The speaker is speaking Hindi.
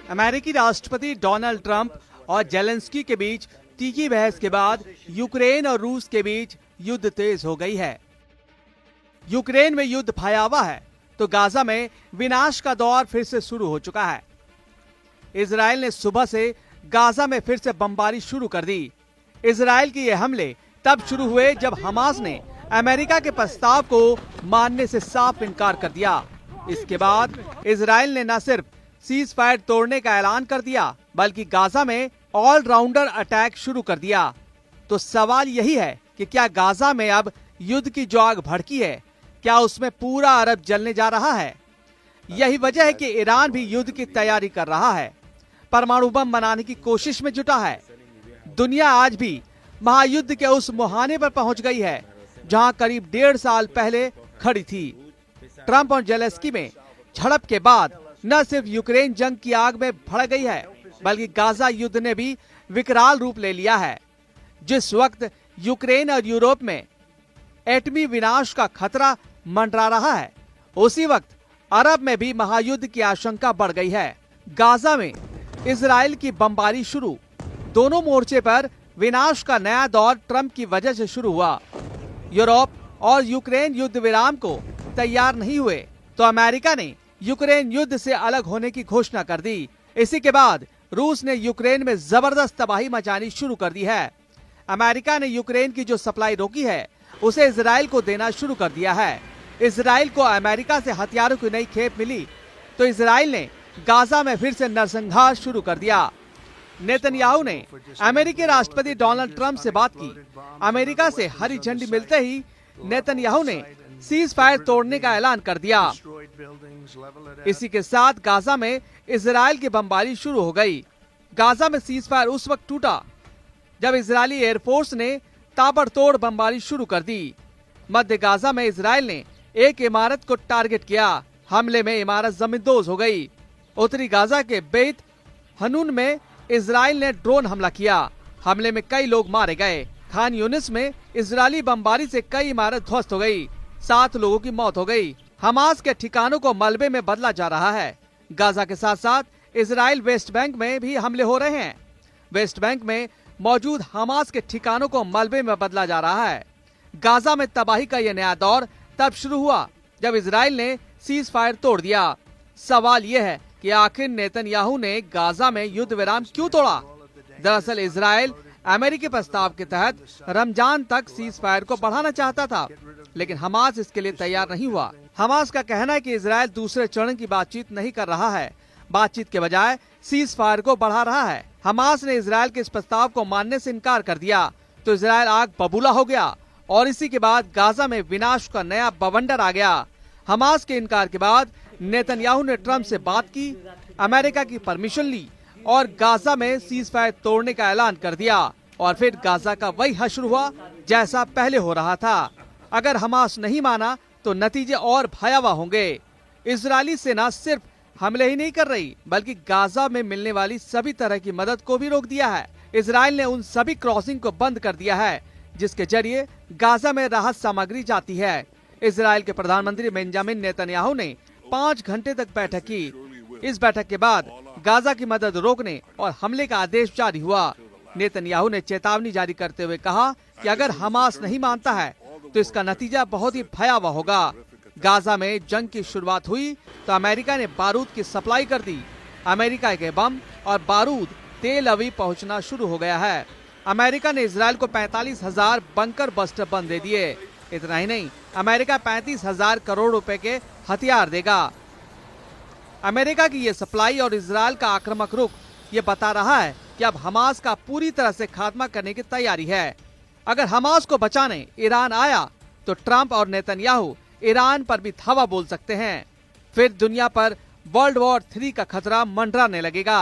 अमेरिकी राष्ट्रपति डोनाल्ड ट्रंप और जेलेंस्की के बीच तीखी बहस के बाद यूक्रेन और रूस के बीच युद्ध तेज हो गई है। यूक्रेन में युद्ध भयावह है तो गाजा में विनाश का दौर फिर से शुरू हो चुका है। इजराइल ने सुबह से गाजा में फिर से बमबारी शुरू कर दी। इजराइल के ये हमले तब शुरू हुए जब हमास ने अमेरिका के प्रस्ताव को मानने से साफ इनकार कर दिया। इसके बाद इजराइल ने न सिर्फ सीज फायर तोड़ने का ऐलान कर दिया बल्कि गाजा में ऑलराउंडर अटैक शुरू कर दिया। तो सवाल यही है कि क्या गाजा में अब युद्ध की जो आग भड़की है, क्या उसमें पूरा अरब जलने जा रहा है? यही वजह है कि ईरान भी युद्ध की तैयारी कर रहा है, परमाणु बम बनाने की कोशिश में जुटा है। दुनिया आज भी महायुद्ध के उस मुहाने पर पहुंच गई है जहां करीब 1.5 साल पहले खड़ी थी। ट्रंप और जेलेंस्की में झड़प के बाद न सिर्फ यूक्रेन जंग की आग में भड़ गई है बल्कि गाजा युद्ध ने भी विकराल रूप ले लिया है। जिस वक्त यूक्रेन और यूरोप में एटमी विनाश का खतरा मंडरा रहा है, उसी वक्त अरब में भी महायुद्ध की आशंका बढ़ गई है। गाजा में इजराइल की बमबारी शुरू। दोनों मोर्चे पर विनाश का नया दौर ट्रंप की वजह से शुरू हुआ। यूरोप और यूक्रेन युद्ध विराम को तैयार नहीं हुए तो अमेरिका ने यूक्रेन युद्ध से अलग होने की घोषणा कर दी। इसी के बाद रूस ने यूक्रेन में जबरदस्त तबाही मचानी शुरू कर दी है। अमेरिका ने यूक्रेन की जो सप्लाई रोकी है उसे इजराइल को देना शुरू कर दिया है। इजराइल को अमेरिका से हथियारों की नई खेप मिली तो इजराइल ने गाजा में फिर से नरसंहार शुरू कर दिया। नेतन्याहू ने अमेरिकी राष्ट्रपति डोनाल्ड ट्रंप से बात की। अमेरिका से हरी झंडी मिलते ही नेतन्याहू ने सीज फायर तोड़ने का ऐलान कर दिया। इसी के साथ गाजा में इजराइल की बमबारी शुरू हो गई। गाजा में सीज फायर उस वक्त टूटा जब इजरायली एयरफोर्स ने ताबड़तोड़ बमबारी शुरू कर दी। मध्य गाजा में इजराइल ने एक इमारत को टारगेट किया। हमले में इमारत जमींदोज हो गई। उत्तरी गाजा के बेत हनून में इजराइल ने ड्रोन हमला किया। हमले में कई लोग मारे गए। खान यूनिस में इजरायली बमबारी से कई इमारत ध्वस्त हो गई। 7 लोगों की मौत हो गई। हमास के ठिकानों को मलबे में बदला जा रहा है। गाजा के साथ साथ इजराइल वेस्ट बैंक में भी हमले हो रहे हैं। वेस्ट बैंक में मौजूद हमास के ठिकानों को मलबे में बदला जा रहा है। गाजा में तबाही का यह नया दौर तब शुरू हुआ जब इजराइल ने सीज फायर तोड़ दिया। सवाल यह है कि आखिर नेतन्याहू ने गाजा में युद्ध विराम क्यों तोड़ा? दरअसल इजराइल अमेरिकी प्रस्ताव के तहत रमजान तक सीज फायर को बढ़ाना चाहता था, लेकिन हमास इसके लिए तैयार नहीं हुआ। हमास का कहना है कि इजराइल दूसरे चरण की बातचीत नहीं कर रहा है, बातचीत के बजाय सीज फायर को बढ़ा रहा है। हमास ने इजराइल के इस प्रस्ताव को मानने से इनकार कर दिया तो इजराइल आग बबूला हो गया और इसी के बाद गाजा में विनाश का नया बवंडर आ गया। हमास के इनकार के बाद नेतन्याहू ने ट्रंप से बात की, अमेरिका की परमिशन ली और गाजा में सीज फायर तोड़ने का ऐलान कर दिया और फिर गाजा का वही हश्र हुआ जैसा पहले हो रहा था। अगर हमास नहीं माना तो नतीजे और भयावह होंगे। इजरायली सेना सिर्फ हमले ही नहीं कर रही बल्कि गाजा में मिलने वाली सभी तरह की मदद को भी रोक दिया है। इजराइल ने उन सभी क्रॉसिंग को बंद कर दिया है जिसके जरिए गाजा में राहत सामग्री जाती है। इजराइल के प्रधानमंत्री बेंजामिन नेतन्याहू ने 5 घंटे तक बैठक की। इस बैठक के बाद गाजा की मदद रोकने और हमले का आदेश जारी हुआ। नेतन्याहू ने चेतावनी जारी करते हुए कहा कि अगर हमास नहीं मानता है तो इसका नतीजा बहुत ही भयावह होगा। गाजा में जंग की शुरुआत हुई तो अमेरिका ने बारूद की सप्लाई कर दी। अमेरिका के बम और बारूद तेल अवीव पहुंचना शुरू हो गया है। अमेरिका ने इजराइल को 45,000 बंकर बस्टर बम दे दिए। इतना ही नहीं, अमेरिका 35,000 करोड़ रुपए के हथियार देगा। अमेरिका की ये सप्लाई और इजराइल का आक्रामक रुख ये बता रहा है कि अब हमास का पूरी तरह से खात्मा करने की तैयारी है। अगर हमास को बचाने ईरान आया तो ट्रंप और नेतन्याहू ईरान पर भी धावा बोल सकते हैं। फिर दुनिया पर वर्ल्ड वॉर 3 का खतरा मंडराने लगेगा।